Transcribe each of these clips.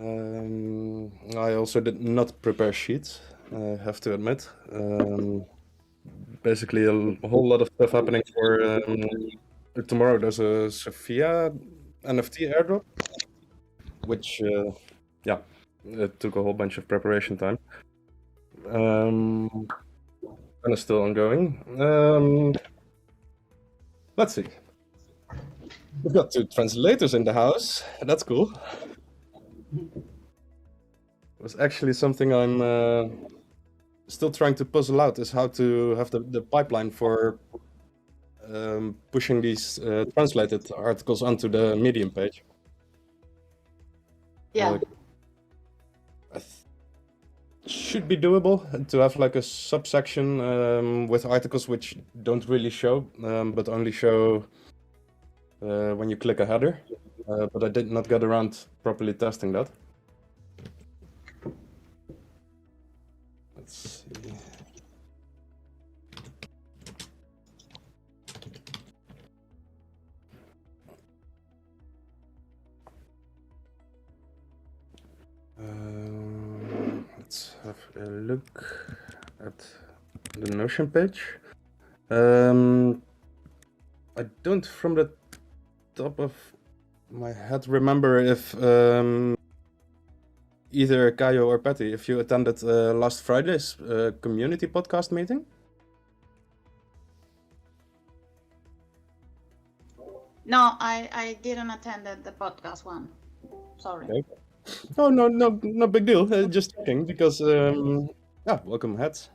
I also did not prepare sheets, I have to admit. Basically, a whole lot of stuff happening for tomorrow. There's a Sophia NFT airdrop, which, it took a whole bunch of preparation time. And it's still ongoing. Let's see. We've got 2 translators in the house. That's cool. It was actually something I'm still trying to puzzle out, is how to have the pipeline for pushing these translated articles onto the Medium page. Yeah. Should be doable to have like a subsection with articles which don't really show, but only show when you click a header. But I did not get around properly testing that. Let's see. Let's have a look at the Notion page. I don't, from the top of my head, remember if either Kayo or Patty, if you attended last Friday's community podcast meeting. No, I didn't attend the podcast one. Sorry. Okay. Oh, no big deal. Just checking because welcome, Hats.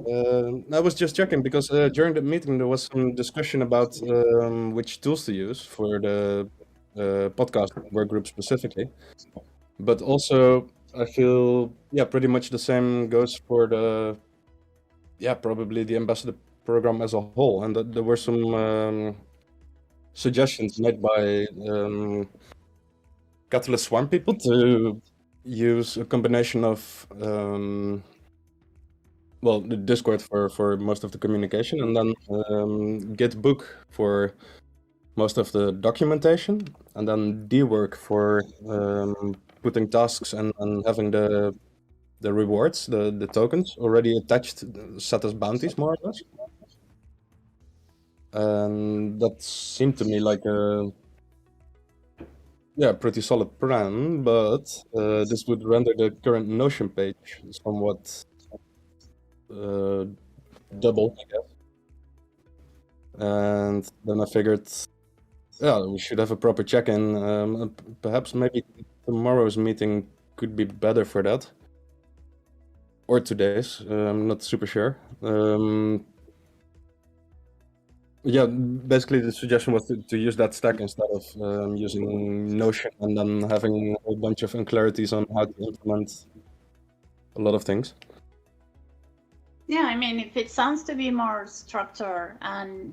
I was just checking because during the meeting there was some discussion about which tools to use for the podcast work group specifically, but also I feel pretty much the same goes for the probably the ambassador program as a whole, and there were some suggestions made by Catalyst Swarm people to use a combination of the Discord for most of the communication, and then Gitbook for most of the documentation, and then dwork for putting tasks and having the rewards, the tokens already attached, set as bounties more or less. And that seemed to me like a pretty solid plan, but this would render the current Notion page somewhat double, I guess. And then I figured, we should have a proper check-in. Perhaps maybe tomorrow's meeting could be better for that, or today's. I'm not super sure. Basically the suggestion was to use that stack instead of using Notion and then having a bunch of unclarities on how to implement a lot of things. Yeah, I mean, if it sounds to be more structured and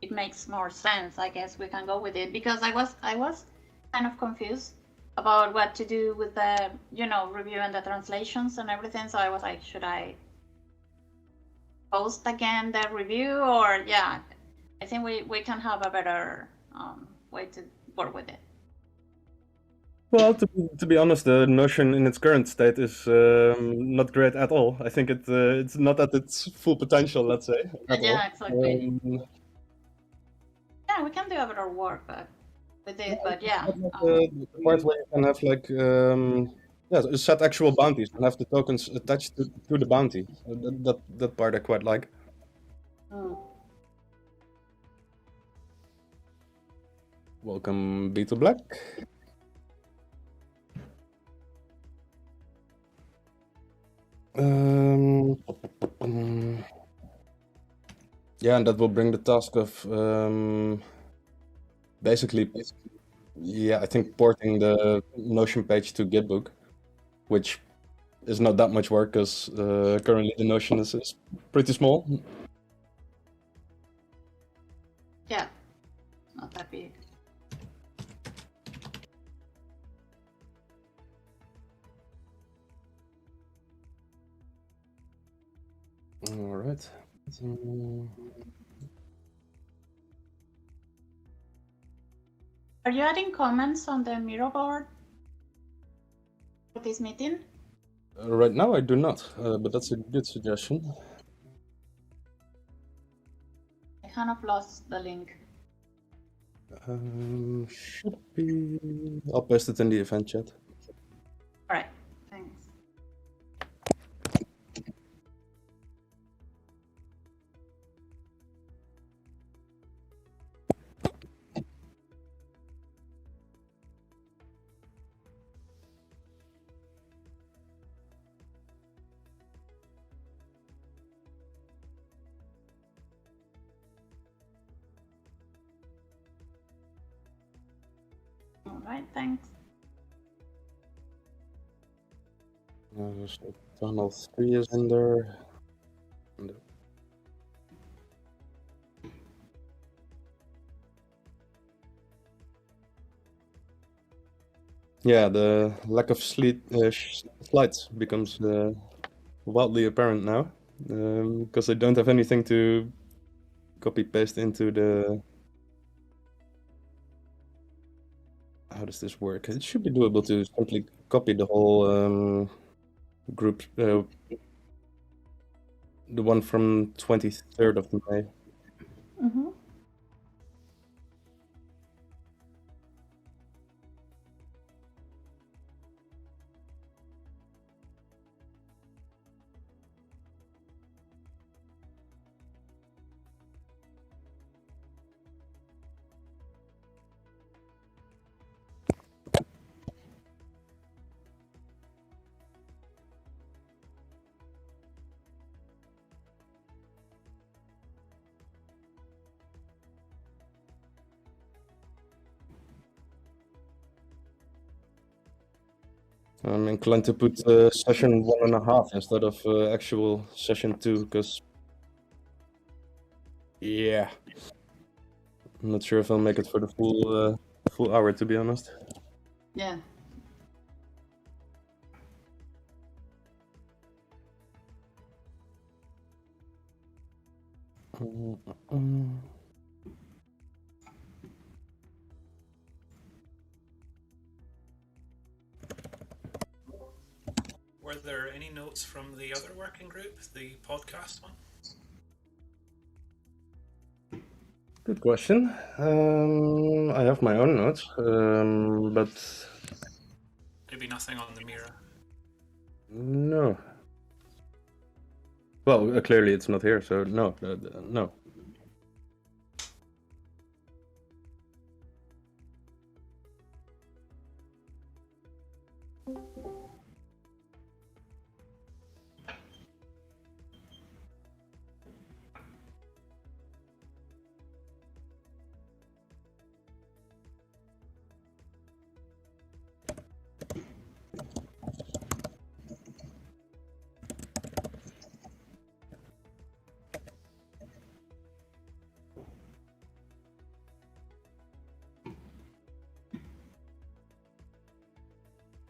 it makes more sense, I guess we can go with it, because I was kind of confused about what to do with the, review and the translations and everything. So I was like, should I post again the review, or I think we can have a better way to work with it. Well, to be honest, the Notion in its current state is not great at all. I think it's not at its full potential, let's say. Yeah, exactly. We can do a better work with it, but the part where you can have like set actual bounties and have the tokens attached to the bounty. That part I quite like. Welcome, Beetle Black. And that will bring the task of basically, I think porting the Notion page to Gitbook, which is not that much work because currently the Notion is pretty small. Yeah, not that big. All right. Are you adding comments on the mirror board? for this meeting? Right now I do not, but that's a good suggestion. I kind of lost the link. Should be. I'll paste it in the event chat. All right, thanks. All right, thanks. So tunnel 3 is in there. Yeah, the lack of slides becomes wildly apparent now, because I don't have anything to copy paste into the. How does this work? It should be doable to simply copy the whole group, the one from 23rd of May. Mm-hmm. I'm inclined to put session 1.5 instead of actual session 2, because yeah, I'm not sure if I'll make it for the full hour, to be honest. Yeah. Were there any notes from the other working group, the podcast one? Good question. I have my own notes, but Maybe nothing on the Mira. no. Well, clearly it's not here, so no, no.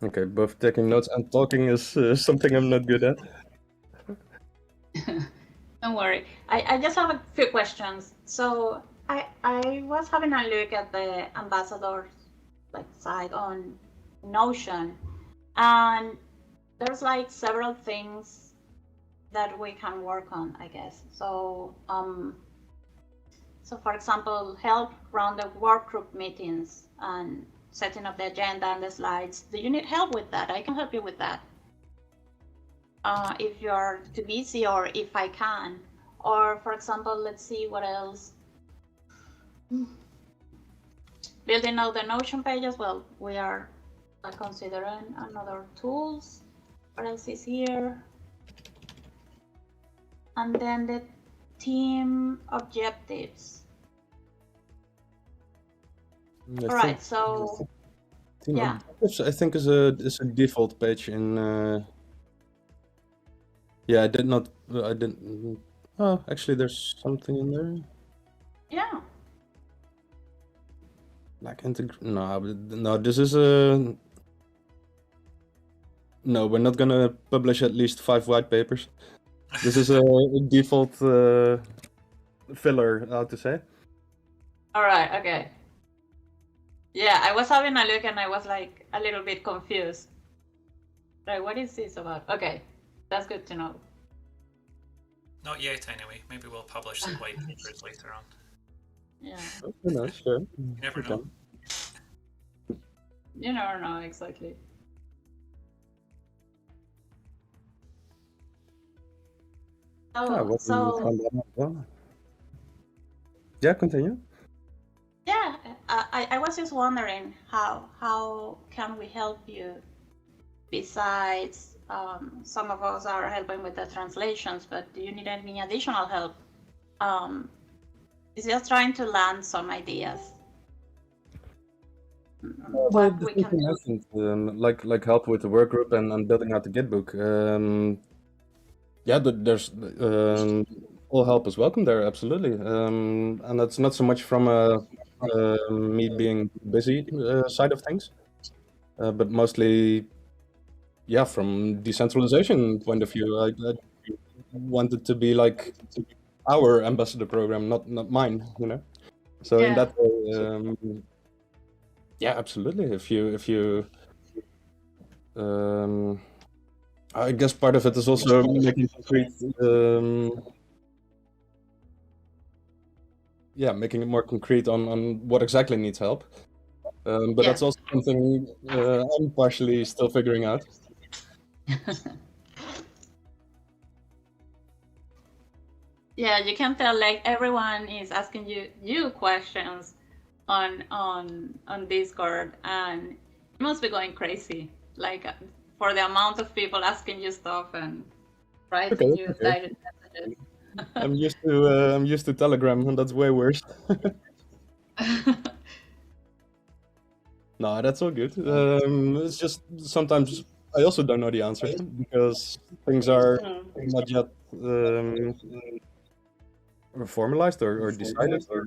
Okay, both taking notes and talking is something I'm not good at. Don't worry. I just have a few questions. So I was having a look at the ambassador's site on Notion, and there's several things that we can work on, I guess. So for example, help run the workgroup meetings and setting up the agenda and the slides. Do you need help with that? I can help you with that. If you're too busy, or if I can. Or for example, let's see what else. Building out the Notion pages. Well, we are considering another tools. What else is here? And then the team objectives. All right, so team yeah. objectives, I think is a default page in. Yeah, I didn't. Oh, actually, there's something in there. Yeah. No, this is a. No, we're not gonna publish at least 5 white papers. This is a default filler, how to say. All right, okay. Yeah, I was having a look and I was a little bit confused. Right, what is this about? Okay, that's good to know. Not yet, anyway. Maybe we'll publish some white papers later on. Yeah, Who knows? Sure. You never Okay. know. you never know exactly. Ah, well, So found that out as well. Yeah, continue. yeah, I was just wondering how can we help you besides some of us are helping with the translations, but do you need any additional help? It's just trying to land some ideas. What The we things can you do. mentioned, like help with the work group and building out the Git book. Yeah, there's all help is welcome there, absolutely. And that's not so much from me being busy side of things, but mostly, yeah, from decentralization point of view. I want it to be like our ambassador program, not mine, you know. So in Yeah. that way, yeah, absolutely. If you I guess part of it is also making concrete, yeah, making it more concrete on what exactly needs help. But that's Yes. also something I'm partially still figuring out. Yeah, you can tell like everyone is asking you questions on Discord, and you must be going crazy. Like for the amount of people asking you stuff and writing you Okay. direct messages. I'm used to Telegram, and that's way worse. No, that's all good. It's just sometimes I also don't know the answer because things are not yet formalized or decided or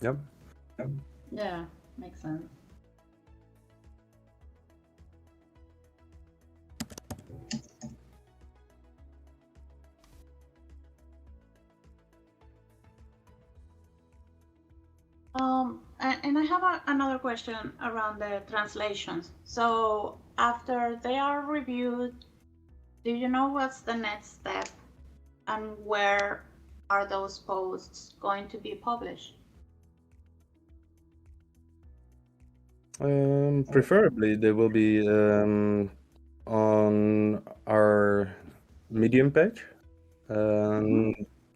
yeah. Yeah, makes sense. And I have another question around the translations. So after they are reviewed, do you know what's the next step and where are those posts going to be published? Preferably they will be on our Medium page.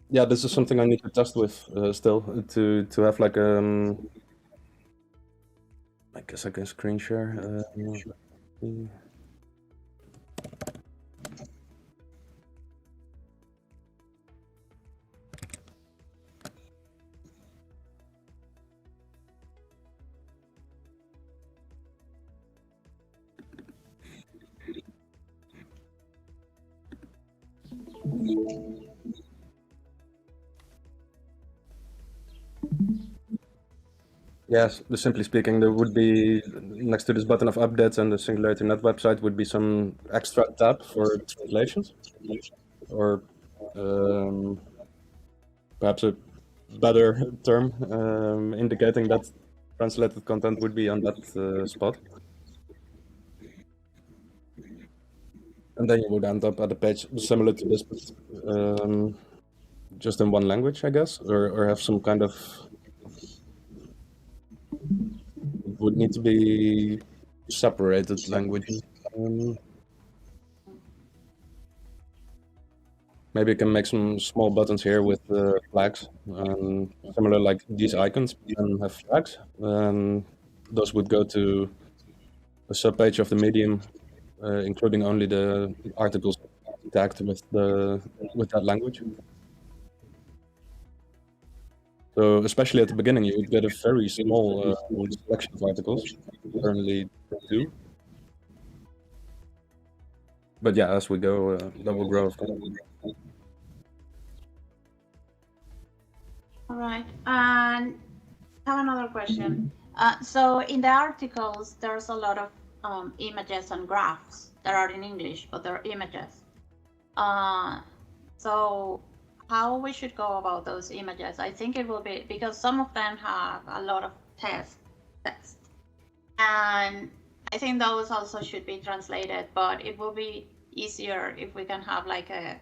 Yeah, this is something I need to test with still to have like I guess I can screen share. Yes, simply speaking, there would be next to this button of updates and the SingularityNET website would be some extra tab for translations, or perhaps a better term indicating that translated content would be on that spot. And then you would end up at a page similar to this, but just in one language, I guess, or have some kind of would need to be separated languages. Maybe you can make some small buttons here with flags, similar like these icons, and have flags. Those would go to a subpage of the Medium, including only the articles tagged with that language. So especially at the beginning, you would get a very small selection of articles, currently 2. But yeah, as we go, that will grow, of course. All right, and I have another question. So in the articles, there's a lot of images and graphs that are in English, but they're images. So how we should go about those images? I think it will be because some of them have a lot of text, and I think those also should be translated, but it will be easier if we can have like a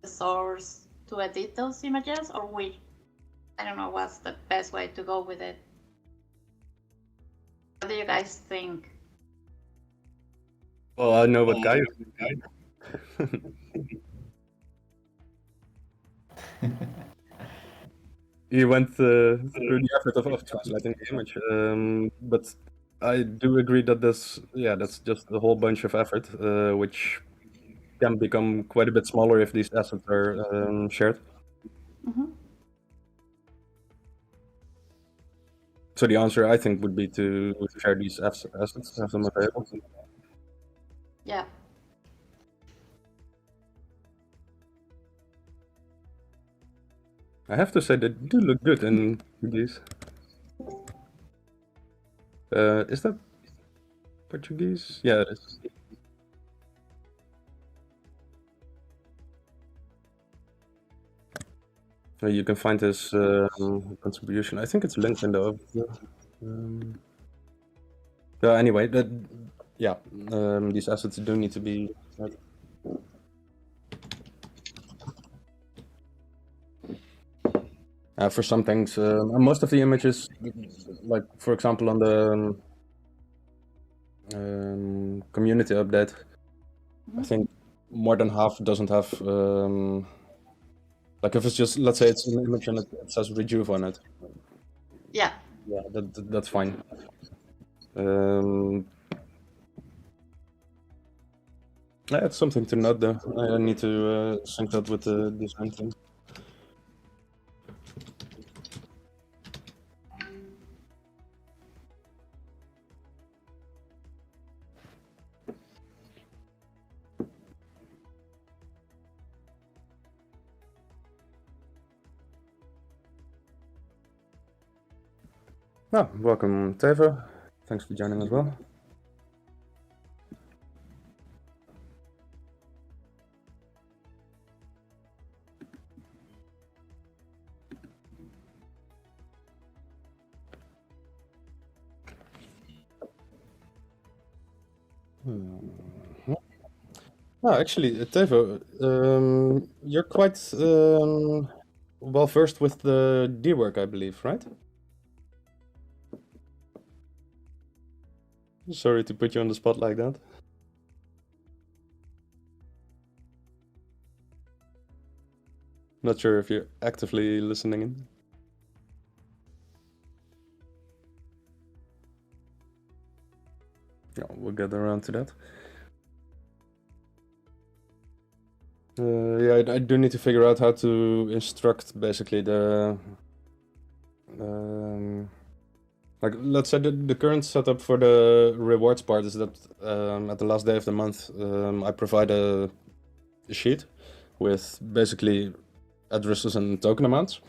source to edit those images, or I don't know what's the best way to go with it. What do you guys think? Well, I know what Guy. He went through the effort of translating the image, but I do agree that that's just a whole bunch of effort, which can become quite a bit smaller if these assets are shared. Mm-hmm. So the answer, I think, would be to share these assets, have them available. Yeah. I have to say they do look good in Portuguese. Is that Portuguese? Yeah, it is. You can find his contribution. I think it's linked in the overview. Anyway, these assets do need to be. For some things, most of the images, like for example on the community update, I think more than half doesn't have. Like if it's just, let's say it's an image and it says rejuve on it. Yeah. Yeah, that's fine. Yeah, it's something to note though. I need to sync that with the design thing. Welcome, Tevo. Thanks for joining as well. Actually, Tevo, you're quite well versed with the D work, I believe, right? Sorry to put you on the spot like that. Not sure if you're actively listening in. Yeah, we'll get around to that. I do need to figure out how to instruct basically the like, let's say the current setup for the rewards part is that at the last day of the month I provide a sheet with basically addresses and token amounts,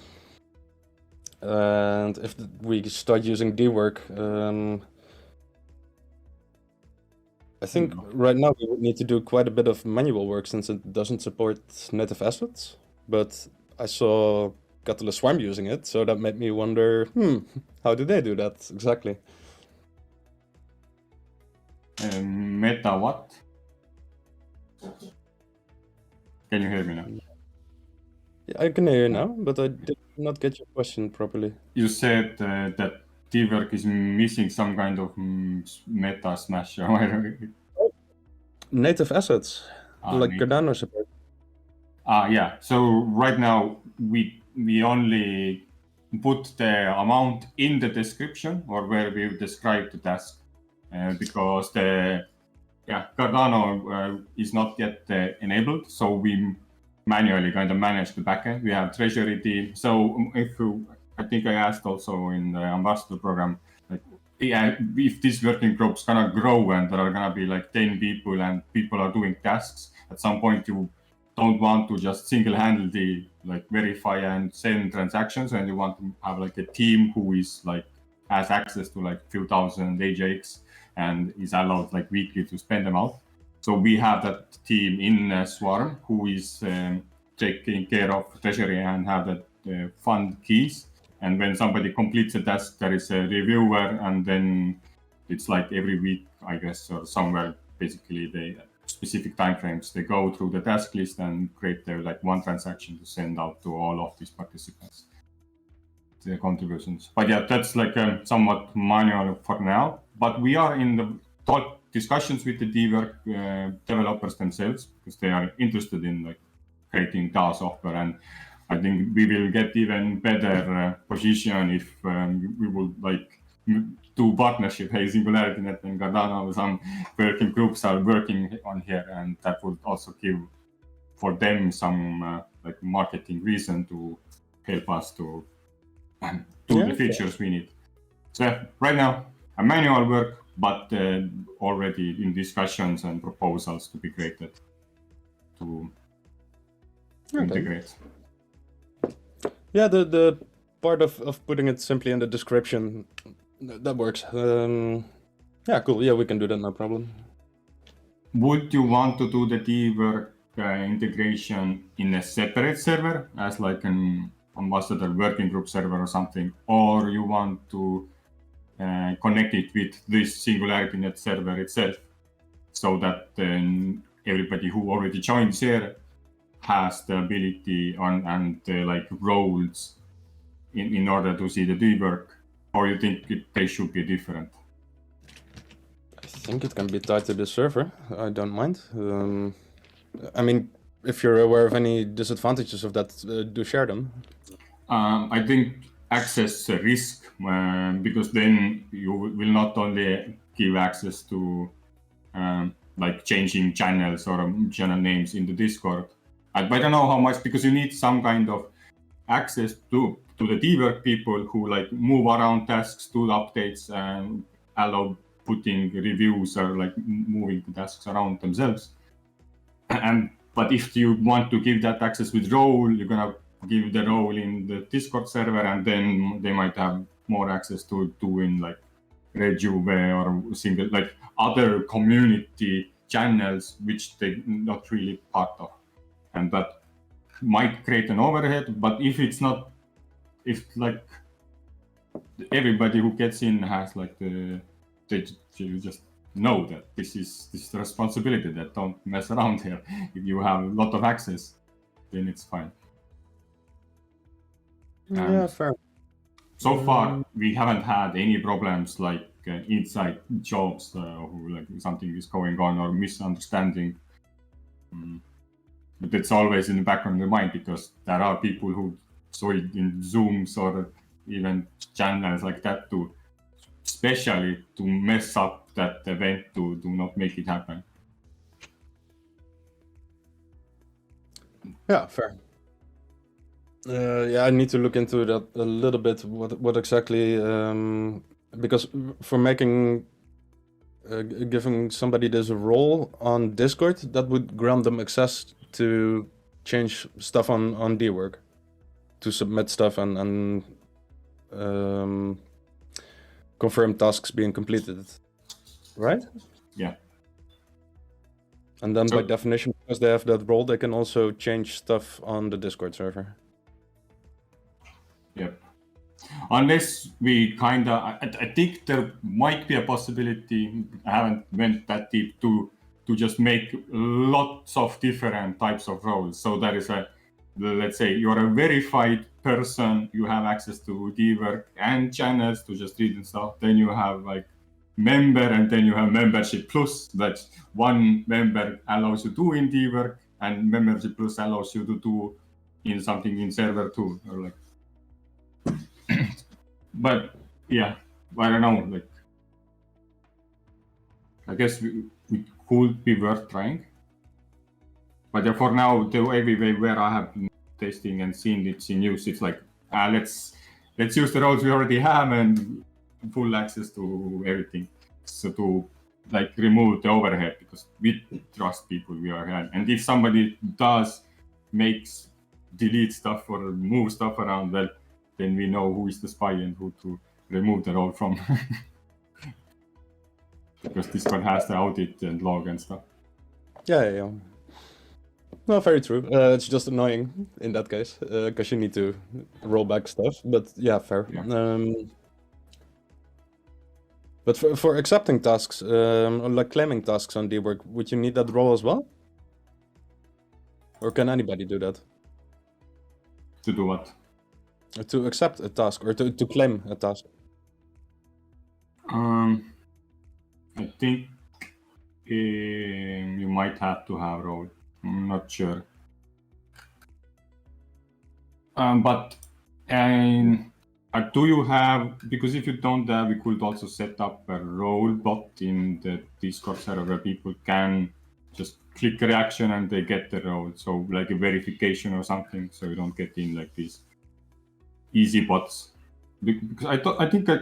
and if we start using dwork, I think right now we would need to do quite a bit of manual work since it doesn't support native assets, but I saw Catalyst Swarm using it, so that made me wonder, how do they do that exactly? Meta what? Can you hear me now? Yeah, I can hear you now, but I did not get your question properly. You said that dwork is missing some kind of meta smash. Native assets, like Cardano support. Yeah. So right now we only put the amount in the description or where we describe the task, because Cardano is not yet enabled. So we manually kind of manage the backend. We have treasury team. So I think I asked also in the ambassador program, like, if these working groups gonna grow and there are gonna be like 10 people and people are doing tasks, at some point you don't want to just single-handedly like verify and send transactions, and you want to have like a team who is like has access to like few thousand AJX and is allowed like weekly to spend them out. So we have that team in Swarm who is taking care of treasury and have the fund keys. And when somebody completes a task, there is a reviewer, and then it's like every week, I guess, or somewhere. Basically, they specific timeframes. They go through the task list and create their like one transaction to send out to all of these participants the contributions. But yeah, that's like somewhat manual for now. But we are in the discussions with the Dwork developers themselves because they are interested in like creating DAO software, and I think we will get even better position if we would like do partnership. Hey, SingularityNET and Cardano, some working groups are working on here, and that would also give for them some like marketing reason to help us to do the features we need. So right now, a manual work, but already in discussions and proposals to be created to integrate. Yeah, the part of putting it simply in the description, that works. Yeah, cool. Yeah, we can do that, no problem. Would you want to do the Dwork integration in a separate server as like an ambassador working group server or something, or you want to connect it with this SingularityNET server itself so that everybody who already joined here has the ability on and like roles in order to see the Dwork, or you think they should be different? I think it can be tied to the server. I don't mind. I mean, if you're aware of any disadvantages of that, do share them. I think access risk, because then you will not only give access to like changing channels or channel names in the Discord. I don't know how much, because you need some kind of access to the Dwork people who like move around tasks, do updates, and allow putting reviews or like moving the tasks around themselves. But if you want to give that access with role, you're gonna give the role in the Discord server, and then they might have more access to doing like Rejuve or single like other community channels which they're not really part of, and that might create an overhead. But if it's not, if like everybody who gets in has like you just know that this is the responsibility, that don't mess around here. If you have a lot of access, then it's fine. Yeah, fair. So far, we haven't had any problems like inside jobs who like something is going on or misunderstanding. But it's always in the background of the mind, because there are people who saw it in Zooms or even channels like that to especially to mess up that event, to not make it happen. Yeah, fair. Yeah, I need to look into that a little bit. What exactly? Because for making giving somebody this role on Discord, that would grant them access to change stuff on Dwork, to submit stuff and confirm tasks being completed, right? Yeah. And then by definition, because they have that role, they can also change stuff on the Discord server. Yep. Unless we kind of, I think there might be a possibility, I haven't went that deep, to just make lots of different types of roles. So there is let's say you're a verified person, you have access to Dwork and channels to just read and stuff. Then you have like member, and then you have membership plus, that one member allows you to do in Dwork, and membership plus allows you to do in something in server too, or like. But yeah, I don't know, like I guess we could be worth trying. But for now, the way where I have been testing and seen it in use, it's like let's use the roles we already have and full access to everything, so to like remove the overhead, because we trust people we are having. And if somebody delete stuff or move stuff around, well, then we know who is the spy and who to remove the role from. Because Discord has the audit and log and stuff. Yeah. No, very true. It's just annoying in that case, because you need to roll back stuff. But yeah, fair. Yeah. But for accepting tasks, or like claiming tasks on dwork, would you need that role as well? Or can anybody do that? To do what? To accept a task or to claim a task? I think you might have to have role. I'm not sure. But do you have, because if you don't have, we could also set up a role bot in the Discord server where people can just click a reaction and they get the role. So like a verification or something, so you don't get in like these easy bots. Because I think I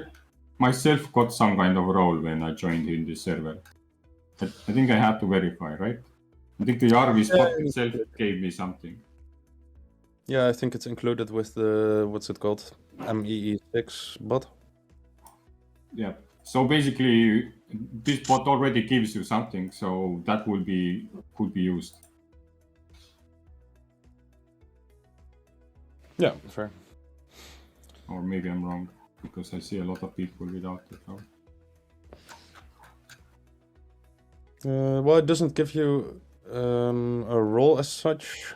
myself got some kind of role when I joined in this server. I think I had to verify, right? I think the Jarvis bot itself gave me something. Yeah, I think it's included with the, what's it called? MEE6 bot. Yeah. So basically, this bot already gives you something, so that could be used. Yeah, fair. Or maybe I'm wrong, because I see a lot of people without it. Well, it doesn't give you a role as such.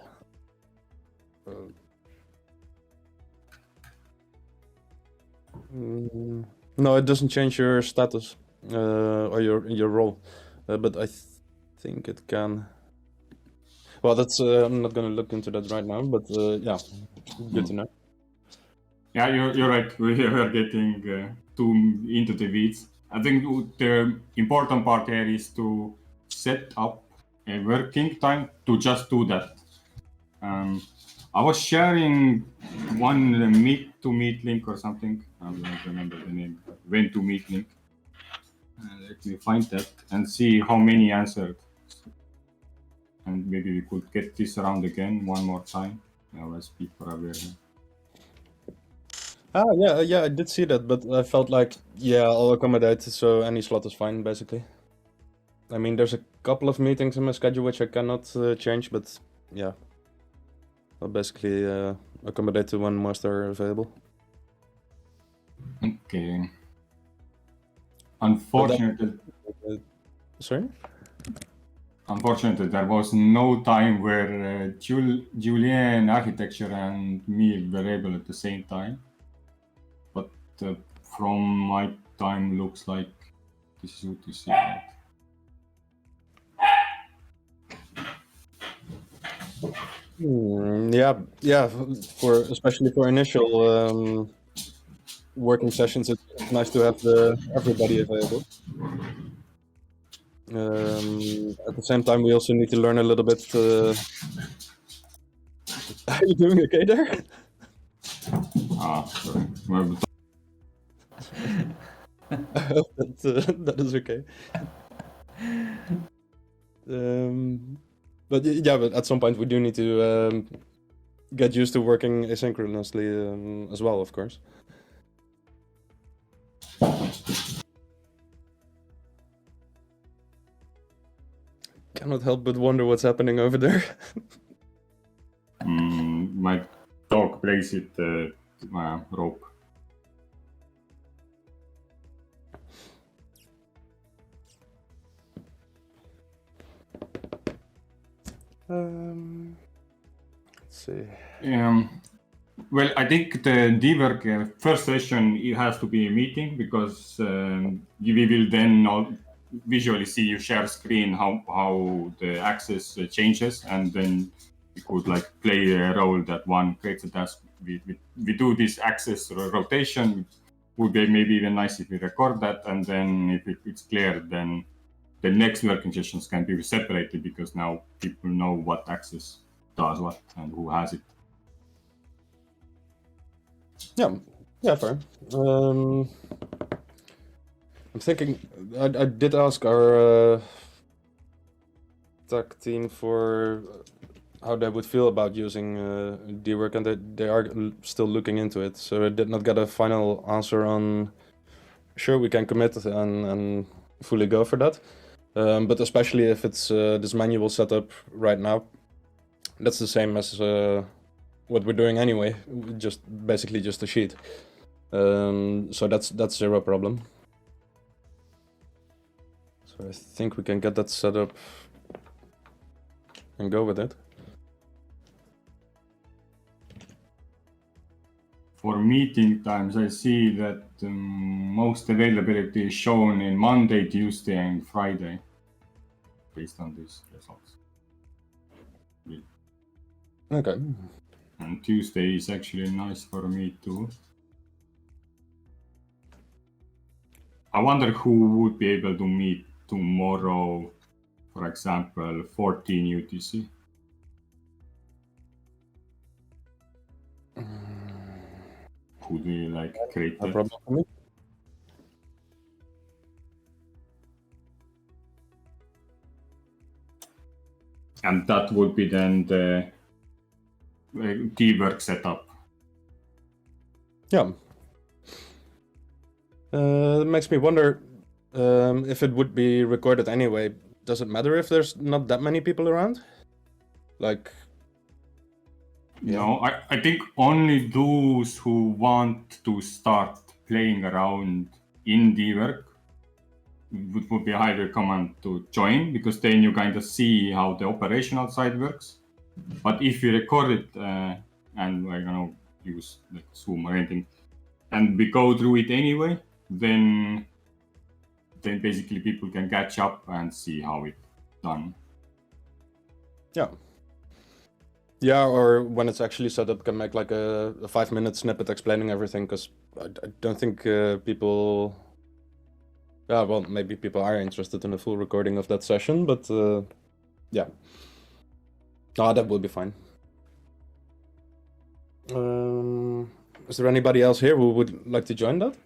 No, it doesn't change your status or your role, but I think it can. Well, that's I'm not gonna look into that right now, but yeah, good to know. Yeah, you're right. We are getting too into the weeds. I think the important part here is to set up a working time to just do that. I was sharing one meet to meet link or something. I don't remember the name. When to meet link. Let me find that and see how many answered. And maybe we could get this around again one more time. Let's be aware here. Yeah, I did see that, but I felt like, yeah, I'll accommodate, so any slot is fine, basically. I mean, there's a couple of meetings in my schedule which I cannot change, but yeah. I'll basically accommodate to when most are available. Okay. Unfortunately... Sorry? Unfortunately, there was no time where Julian architecture and me were able at the same time. But from my time, looks like this is UTC. Right? Yeah. Especially for initial working sessions, it's nice to have everybody available. At the same time, we also need to learn a little bit. Are you doing okay there? Sorry. I hope that is okay. But at some point we do need to get used to working asynchronously as well, of course. Cannot help but wonder what's happening over there. My dog plays it rope. Let's see. Well, I think the dwork first session, it has to be a meeting because we will then visually see you share screen how the access changes, and then we could like play a role that one creates a task. We do this access rotation. Would be maybe even nice if we record that, and then if it's clear, then the next working sessions can be separated because now people know what access does what and who has it. Yeah, fair. I'm thinking, I did ask our tech team for how they would feel about using dwork, and they are still looking into it. So I did not get a final answer on. Sure, we can commit and fully go for that. But especially if it's this manual setup right now, that's the same as what we're doing anyway, basically just a sheet. So that's zero problem. So I think we can get that set up and go with it. For meeting times, I see that most availability is shown in Monday, Tuesday, and Friday, based on these results. Okay. And Tuesday is actually nice for me too. I wonder who would be able to meet tomorrow, for example, 14 UTC. Who do you like create No that? problem for me. And that would be then the T-work setup. Yeah. It makes me wonder if it would be recorded anyway. Does it matter if there's not that many people around? Like, yeah. No, I think only those who want to start playing around in D-work would be highly recommend to join, because then you kind of see how the operational side works. But if you record it and I don't know, use like Zoom or anything, and we go through it anyway, then basically people can catch up and see how it's done. Yeah. Yeah, or when it's actually set up, can make like a 5-minute snippet explaining everything, because I don't think people... Yeah, well, maybe people are interested in a full recording of that session, but yeah. No, that will be fine. Is there anybody else here who would like to join that?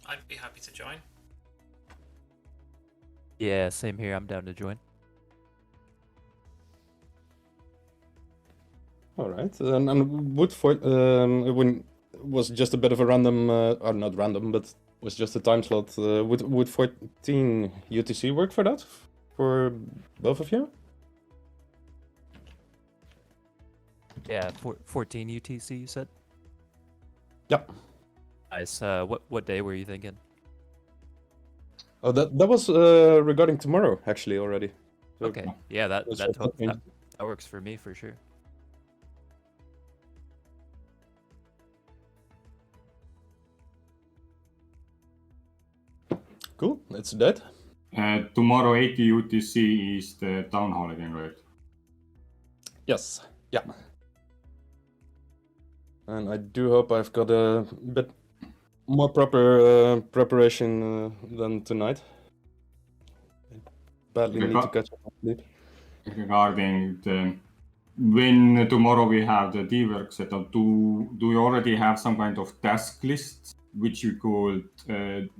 I'd be happy to join. Yeah, same here. I'm down to join. All right, and would for when was just a bit of a random, or not random, but was just a time slot. Would 14 UTC work for that, for both of you? Yeah, 14 UTC, you said? Yep. Nice. What day were you thinking? Oh, that was regarding tomorrow actually already. So Okay. Yeah, that that's that, what I that that works for me for sure. Cool. It's dead. Tomorrow 80 UTC is the town hall again, right? Yes. Yeah. And I do hope I've got a bit more proper preparation than tonight. I badly need to catch up on sleep. Regarding the when tomorrow we have the D-work setup, do you already have some kind of task list which you could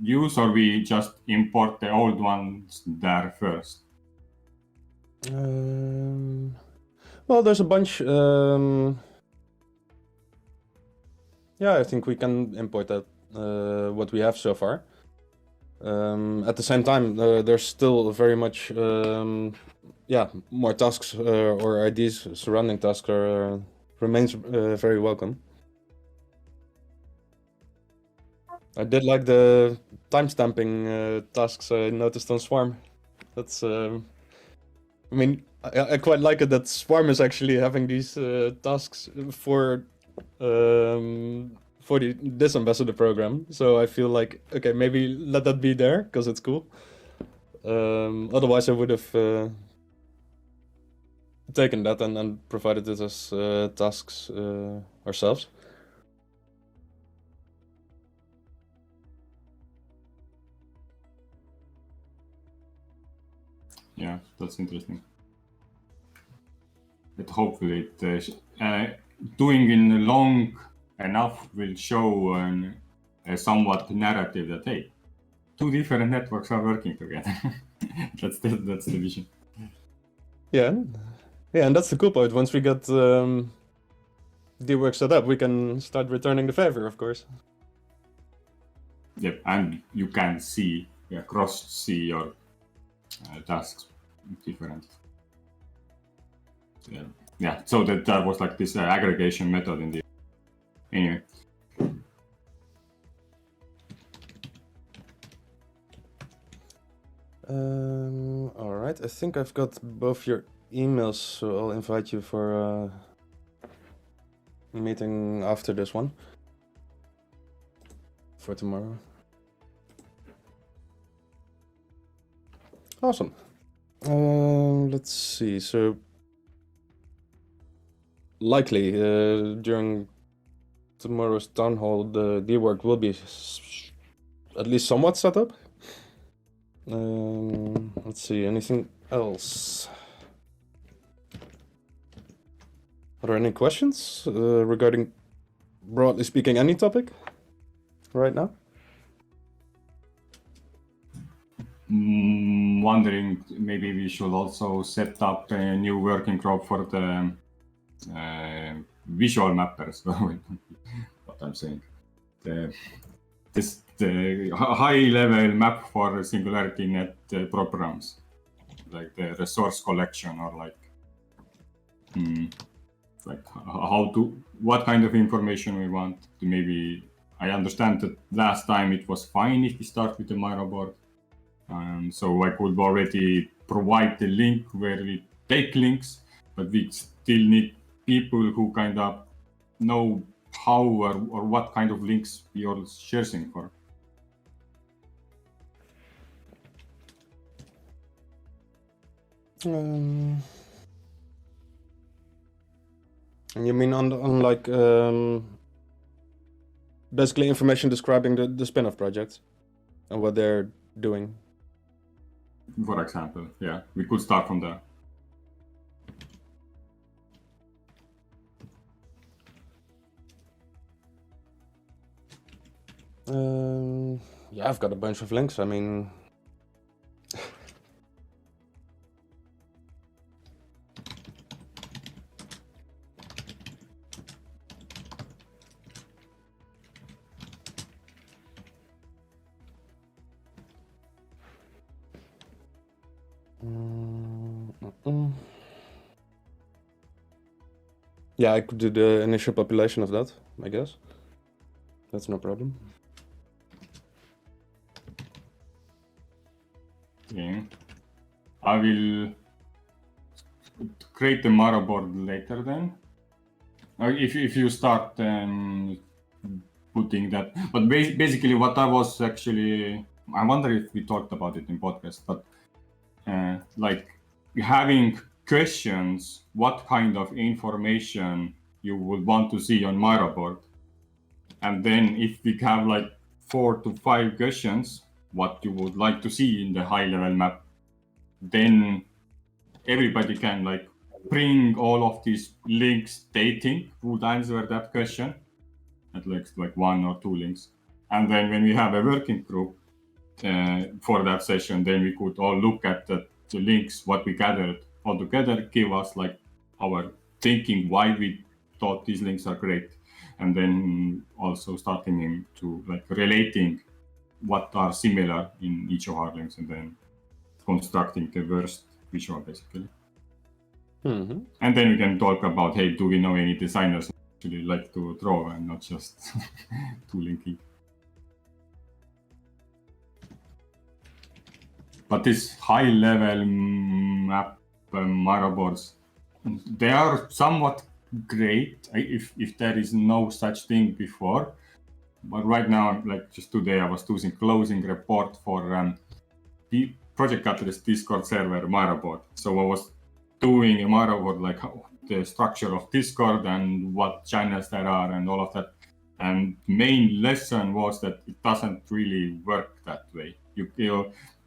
use, or we just import the old ones there first? Well, there's a bunch. Yeah, I think we can import that, what we have so far. At the same time, there's still very much, yeah, more tasks or ideas surrounding tasks remains very welcome. I did like the timestamping tasks I noticed on Swarm. That's, I mean, I quite like it that Swarm is actually having these tasks for this ambassador program. So I feel like, okay, maybe let that be there because it's cool. Otherwise, I would have taken that and provided it as tasks ourselves. Yeah, that's interesting. But hopefully, doing in long enough will show a somewhat narrative that hey, two different networks are working together. that's the vision. Yeah, and that's the cool part. Once we get D-work set up, we can start returning the favor, of course. Yep, and you can see see your tasks different. Yeah, yeah, so that there was like this aggregation method in the anyway. All right, I think I've got both your emails, so I'll invite you for a meeting after this one for tomorrow. Awesome. Let's see. So likely during tomorrow's town hall, the work will be at least somewhat set up. Let's see. Anything else? Are there any questions regarding, broadly speaking, any topic right now? Wondering maybe we should also set up a new working group for the visual mappers. What I'm saying, the high-level map for SingularityNET programs, like the resource collection or like what kind of information we want to maybe. I understand that last time it was fine if we start with the Miro board. So I could already provide the link where we take links, but we still need people who kind of know how or what kind of links we are searching for. And you mean on like basically information describing the spin-off project and what they're doing? For example, yeah, we could start from there. Yeah, I've got a bunch of links. I mean, yeah, I could do the initial population of that, I guess. That's no problem. Okay. I will create the Miro board later then. If you start putting that, but basically what I was actually, I wonder if we talked about it in podcast, but like having questions, what kind of information you would want to see on Miro board, and then if we have like 4 to 5 questions, what you would like to see in the high-level map, then everybody can like bring all of these links they think would answer that question, at least like 1 or 2 links. And then when we have a working group for that session, then we could all look at the links, what we gathered all together, give us like our thinking why we thought these links are great, and then also starting into like relating what are similar in each of our links, and then constructing the worst visual basically. Mm-hmm. And then we can talk about, hey, do we know any designers who actually like to draw and not just to linking? But this high-level map Miro boards, they are somewhat great if there is no such thing before. But right now, like just today, I was doing closing report for the Project Catalyst Discord server Miro board. So I was doing a Miro board, like how the structure of Discord and what channels there are and all of that. And main lesson was that it doesn't really work that way.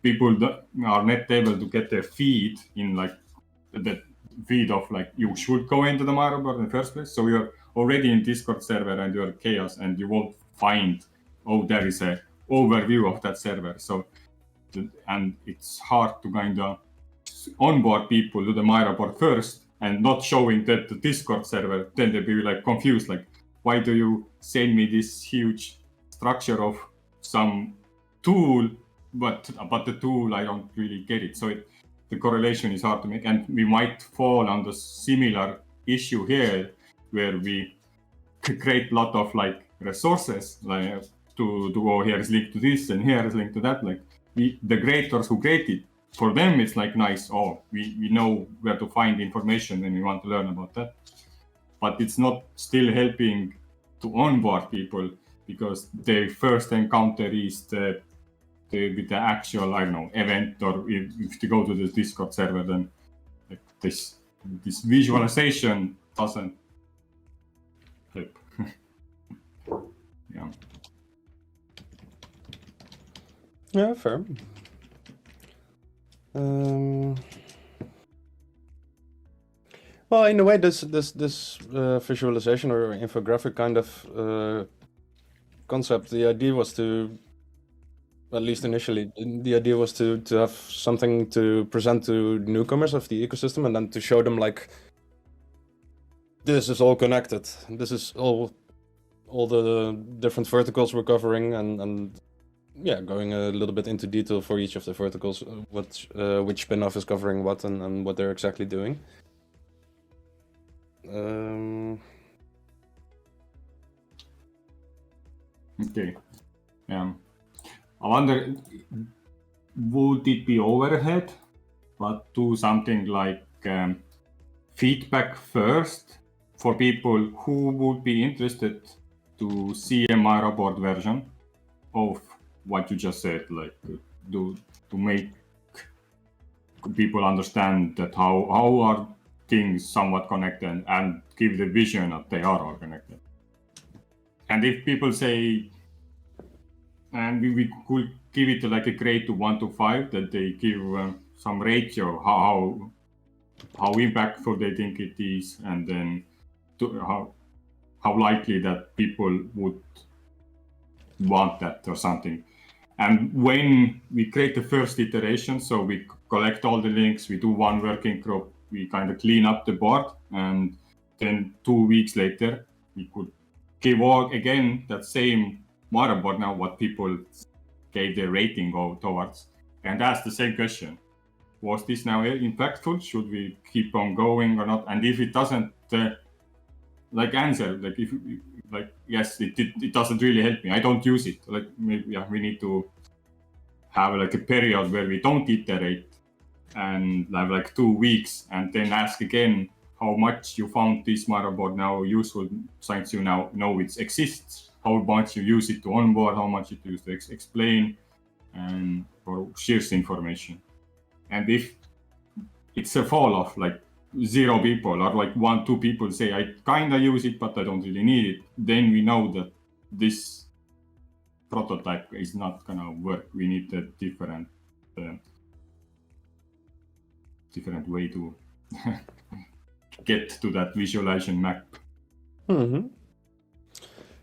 People are not able to get their feed in like the feed of like you should go into the Miro board in the first place. So you're already in Discord server and you're chaos and you won't find, oh, there is a overview of that server. So, and it's hard to kind of onboard people to the Miro board first and not showing that the Discord server, then they'll be like confused, like, why do you send me this huge structure of some tool, but the tool, I don't really get it. So the correlation is hard to make, and we might fall under similar issue here where we create a lot of like resources, like to go here is linked to this and here is linked to that. Like the creators who created, for them it's like nice. Oh, we know where to find information when we want to learn about that. But it's not still helping to onboard people because their first encounter is with the actual, I don't know, event, or if they go to the Discord server, then like this visualization doesn't help. Yeah. Yeah, fair. Well, in a way, this visualization or infographic kind of concept, the idea was to, at least initially, the idea was to have something to present to newcomers of the ecosystem, and then to show them like, this is all connected. This is all the different verticals we're covering, and yeah, going a little bit into detail for each of the verticals, which spin-off is covering what and what they're exactly doing. Okay. I wonder, would it be overhead, but do something like feedback first for people who would be interested to see a Mara board version of what you just said, like to make people understand that how are things somewhat connected and give the vision that they are all connected. And if people say, and we could give it like a grade to 1 to 5, that they give some ratio how impactful they think it is, and then how likely that people would want that or something. And when we create the first iteration, so we collect all the links, we do one working group, we kind of clean up the board, and then 2 weeks later, we could give all again that same motherboard now what people gave their rating towards, and ask the same question: was this now impactful? Should we keep on going or not? And if it doesn't answer, like if like yes, it doesn't really help me, I don't use it, like maybe we need to have like a period where we don't iterate and have like 2 weeks, and then ask again how much you found this motherboard now useful since you now know it exists, how much you use it to onboard, how much you use to explain and or shares information. And if it's a fall off, like 0 people or like 1-2 people say I kinda use it but I don't really need it, then we know that this prototype is not gonna work. We need a different way to get to that visualization map. Mm-hmm.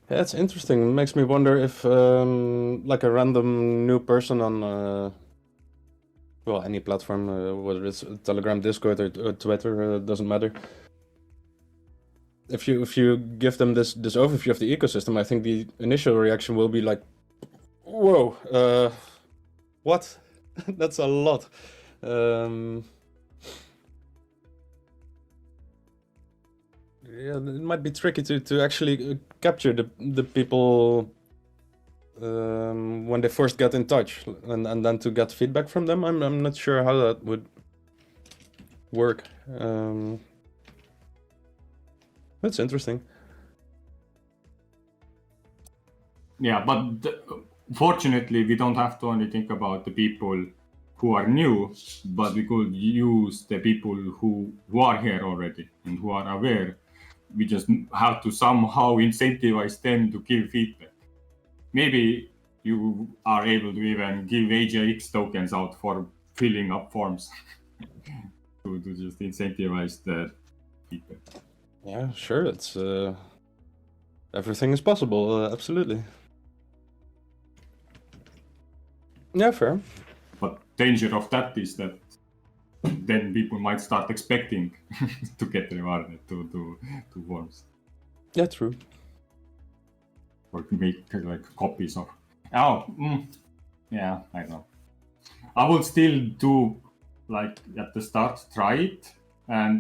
Yeah, it's interesting. It makes me wonder if like a random new person on well, any platform, whether it's Telegram, Discord, or Twitter, doesn't matter. If you give them this overview of the ecosystem, I think the initial reaction will be like, "Whoa, what? That's a lot." Yeah, it might be tricky to actually capture the people when they first get in touch, and then to get feedback from them. I'm not sure how that would work. That's interesting. Yeah, but fortunately, we don't have to only think about the people who are new, but we could use the people who are here already and who are aware. We just have to somehow incentivize them to give feedback. Maybe you are able to even give AJX tokens out for filling up forms to just incentivize the feedback. Yeah, sure. It's everything is possible. Absolutely. Yeah, fair. But danger of that is that then people might start expecting to get rewarded to forms. Yeah, true. Or make like copies of. Yeah, I don't know. I would still do like at the start, try it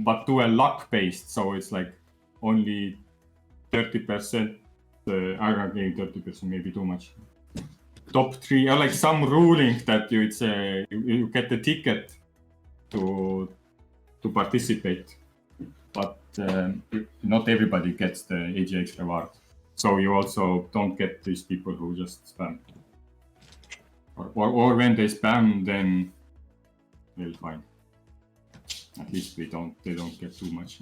but to a luck based, so it's like only 30%. I'm not getting 30%, maybe too much. Top 3, or like some ruling that you get the ticket to participate, but not everybody gets the AGX reward. So you also don't get these people who just spam. Or when they spam, then well, fine. At least they don't get too much.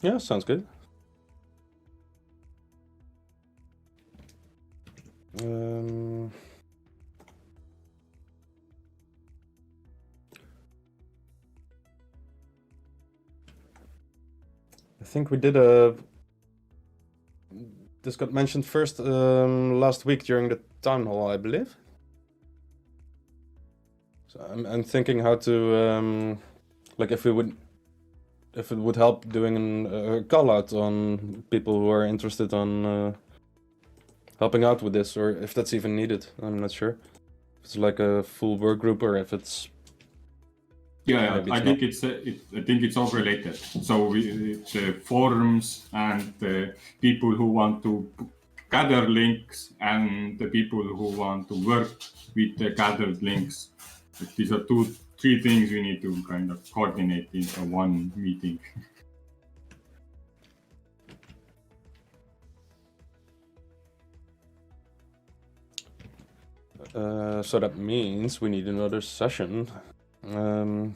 Yeah, sounds good. I think we did this got mentioned first last week during the town hall, I believe. So I'm thinking how to like if it would help doing a call out on people who are interested on helping out with this, or if that's even needed. I'm not sure. If it's like a full work group or if it's I think it's all related. So the forums and the people who want to gather links and the people who want to work with the gathered links. These are 3 things we need to kind of coordinate into one meeting. So that means we need another session. Maybe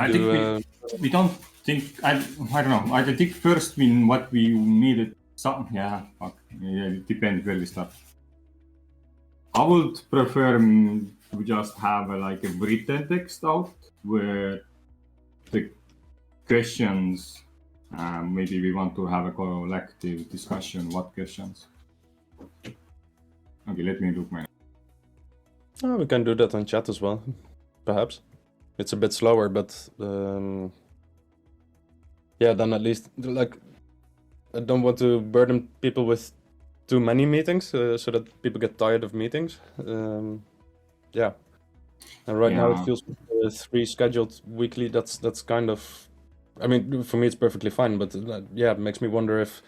I think we don't think. I don't know. I think first what we needed. It depends where we start. I would prefer to just have a written text out where the questions. Maybe we want to have a collective discussion. What questions? Okay, let me look my. Oh, we can do that on chat as well, perhaps. It's a bit slower, but yeah, then at least I don't want to burden people with too many meetings, so that people get tired of meetings. Yeah, and right now it feels 3 scheduled weekly. That's kind of. I mean, for me it's perfectly fine, but yeah, it makes me wonder if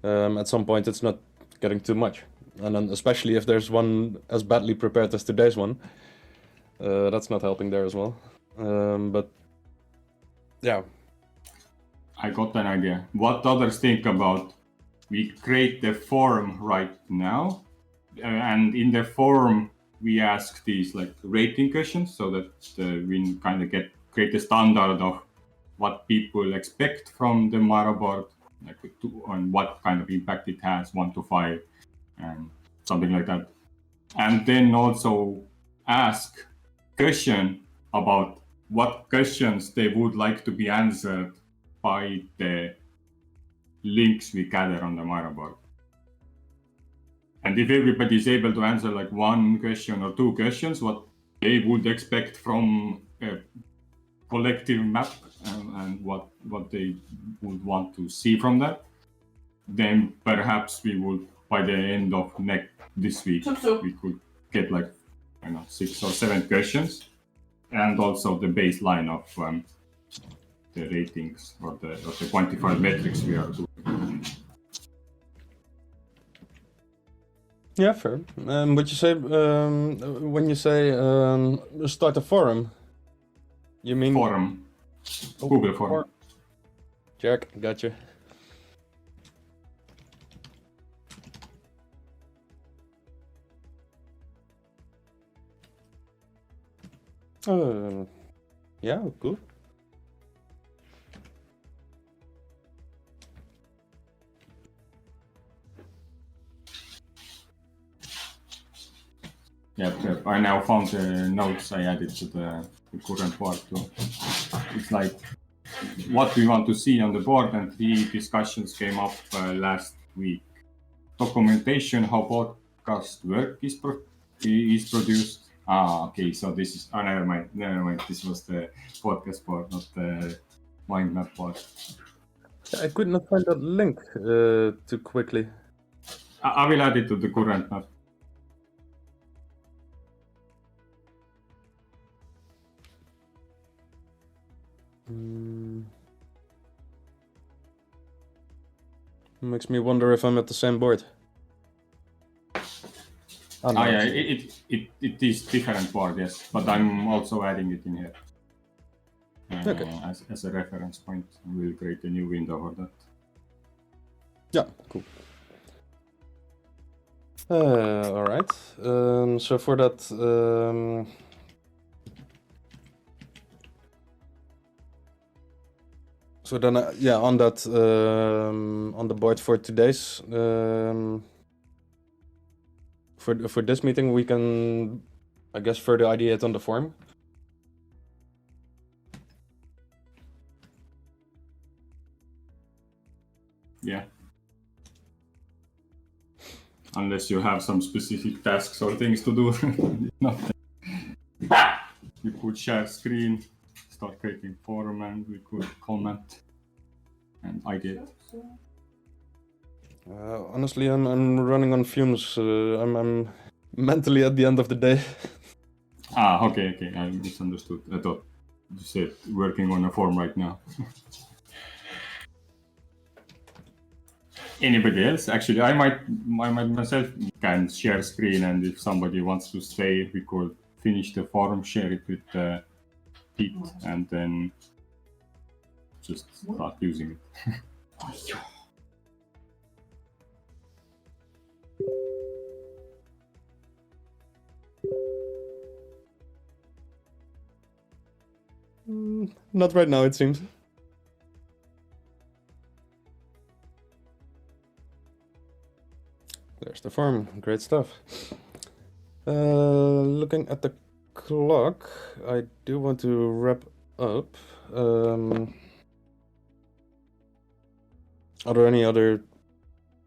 at some point it's not getting too much, and then especially if there's one as badly prepared as today's one, that's not helping there as well. But yeah, I got an idea. What others think about? We create the forum right now, and in the forum we ask these rating questions, so that we kind of create a standard of what people expect from the Mara board, on what kind of impact it has, 1 to 5, and something like that. And then also ask question about what questions they would like to be answered by the links we gather on the Mara board. And if everybody is able to answer 1 question or 2 questions, what they would expect from a collective map and what they would want to see from that, then perhaps we would, by the end of this week, we could get 6 or 7 questions, and also the baseline of the ratings or the quantified metrics we are doing. Yeah, fair. Would you say when you say start a forum, you mean forum? Google forum. Check, gotcha. Yeah, cool. Yeah, I now found the notes I added to the current board too. It's what we want to see on the board, and 3 discussions came up last week. Documentation, how podcast work is produced. Okay, so this is, never mind, this was the podcast board, not the mind map board. I could not find that link too quickly. I will add it to the current map. Makes me wonder if I'm at the same board. Oh, no, Yeah, it's- it is different board, yes, but I'm also adding it in here. Okay. As a reference point. We'll create a new window for that. Yeah, cool. All right. So for that, so then, yeah, on that, on the board for today's, for this meeting, we can, I guess, further ideate on the form. Yeah. Unless you have some specific tasks or things to do. You could share screen, start creating forum, and we could comment and ideate. Honestly, I'm running on fumes. I'm mentally at the end of the day. Okay. I misunderstood. I thought you said working on a form right now. Anybody else? Actually, I might myself can share screen, and if somebody wants to stay, we could finish the form, share it with Pete, and then just start using it. Not right now, it seems. There's the form. Great stuff. Looking at the clock, I do want to wrap up. Are there any other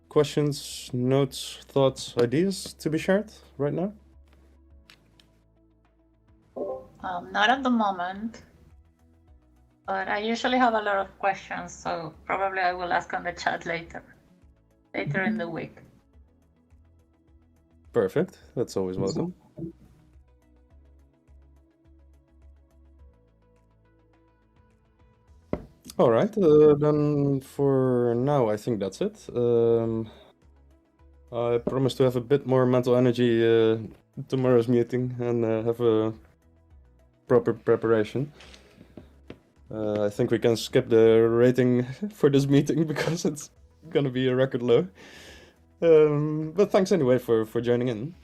questions, notes, thoughts, ideas to be shared right now? Not at the moment, but I usually have a lot of questions, so probably I will ask on the chat later in the week. Perfect. That's always welcome. All right. Then for now, I think that's it. I promise to have a bit more mental energy tomorrow's meeting and have a proper preparation. I think we can skip the rating for this meeting because it's gonna be a record low. But thanks anyway for joining in.